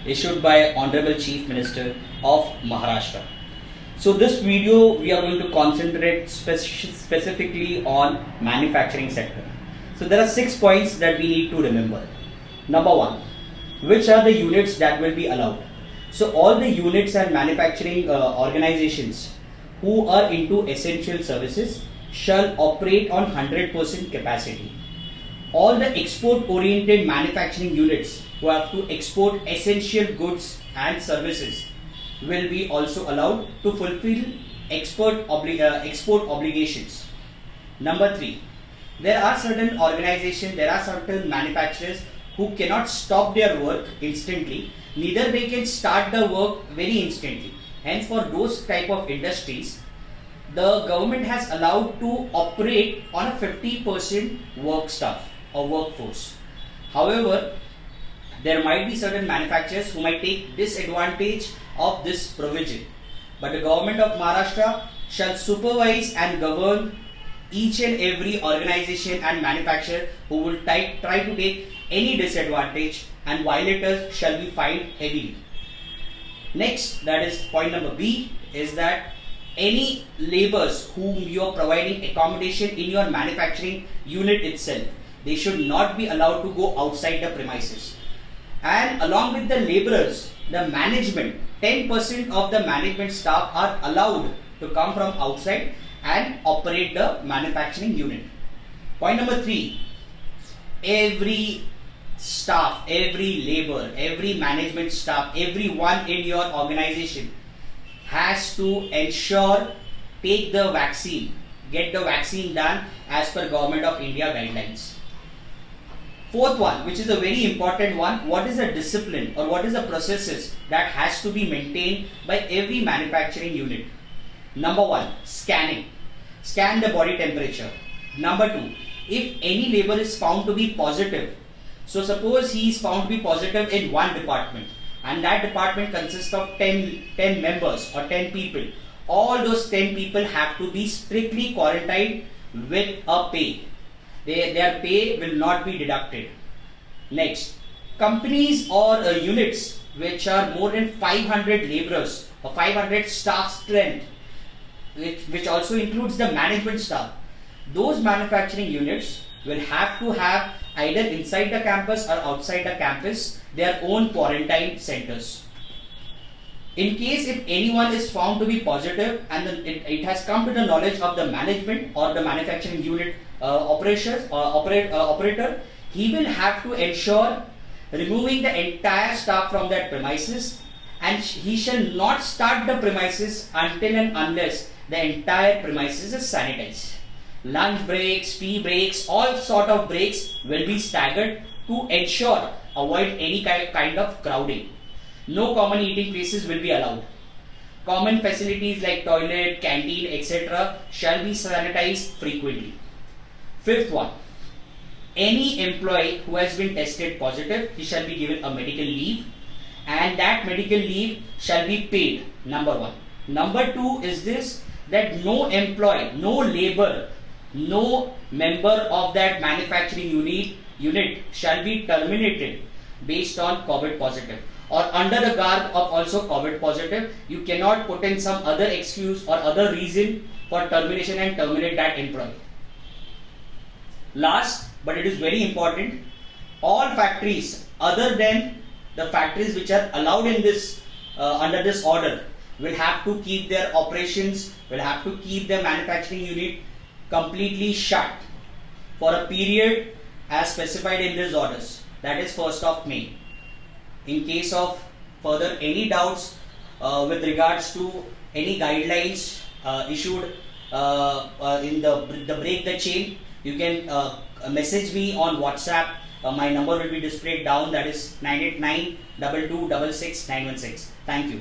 issued by Honorable Chief Minister of Maharashtra. So this video we are going to concentrate specifically on manufacturing sector. So there are 6 points that we need to remember. Number 1, which are the units that will be allowed? So all the units and manufacturing organizations who are into essential services shall operate on 100% capacity. All the export oriented manufacturing units who have to export essential goods and services will be also allowed to fulfill export obligations. Number 3, there are certain organizations, there are certain manufacturers who cannot stop their work instantly, neither they can start the work very instantly. Hence, for those type of industries, the government has allowed to operate on a 50% work staff or workforce. However, there might be certain manufacturers who might take disadvantage of this provision, but the government of Maharashtra shall supervise and govern each and every organization and manufacturer who will try to take any disadvantage, and violators shall be fined heavily. Next, that is point number B, is that any laborers whom you are providing accommodation in your manufacturing unit itself, they should not be allowed to go outside the premises. And along with the laborers, the management, 10% of the management staff are allowed to come from outside and operate the manufacturing unit. Point number 3, every staff, every labor, every management staff, everyone in your organization has to ensure take the vaccine, get the vaccine done as per Government of India guidelines. Fourth one, which is a very important one, what is the discipline or what is the processes that has to be maintained by every manufacturing unit? Number 1, scanning. Scan the body temperature. Number 2, if any labor is found to be positive, so suppose he is found to be positive in one department and that department consists of 10 members or 10 people, all those 10 people have to be strictly quarantined with a pay. Their pay will not be deducted. Next, companies or units which are more than 500 laborers or 500 staff strength, which also includes the management staff, those manufacturing units will have to have either inside the campus or outside the campus their own quarantine centers. In case if anyone is found to be positive and it has come to the knowledge of the management or the manufacturing unit operator, he will have to ensure removing the entire staff from that premises, and he shall not start the premises until and unless the entire premises is sanitized. Lunch breaks, tea breaks, all sort of breaks will be staggered to ensure avoid any kind of crowding. No common eating places will be allowed. Common facilities like toilet, canteen, etc. shall be sanitized frequently. Fifth one, any employee who has been tested positive, he shall be given a medical leave, and that medical leave shall be paid. Number 1. Number 2 is this, that no employee, no labor, no member of that manufacturing unit shall be terminated based on COVID positive or under the garb of also COVID positive. You cannot put in some other excuse or other reason for termination and terminate that employee. Last, but it is very important, all factories other than the factories which are allowed in this under this order will have to keep their operations, will have to keep their manufacturing unit completely shut for a period as specified in these orders, that is 1st of May. In case of further any doubts with regards to any guidelines issued in the break the chain, you can message me on WhatsApp. My number will be displayed down, that is 989 2266 916. Thank you.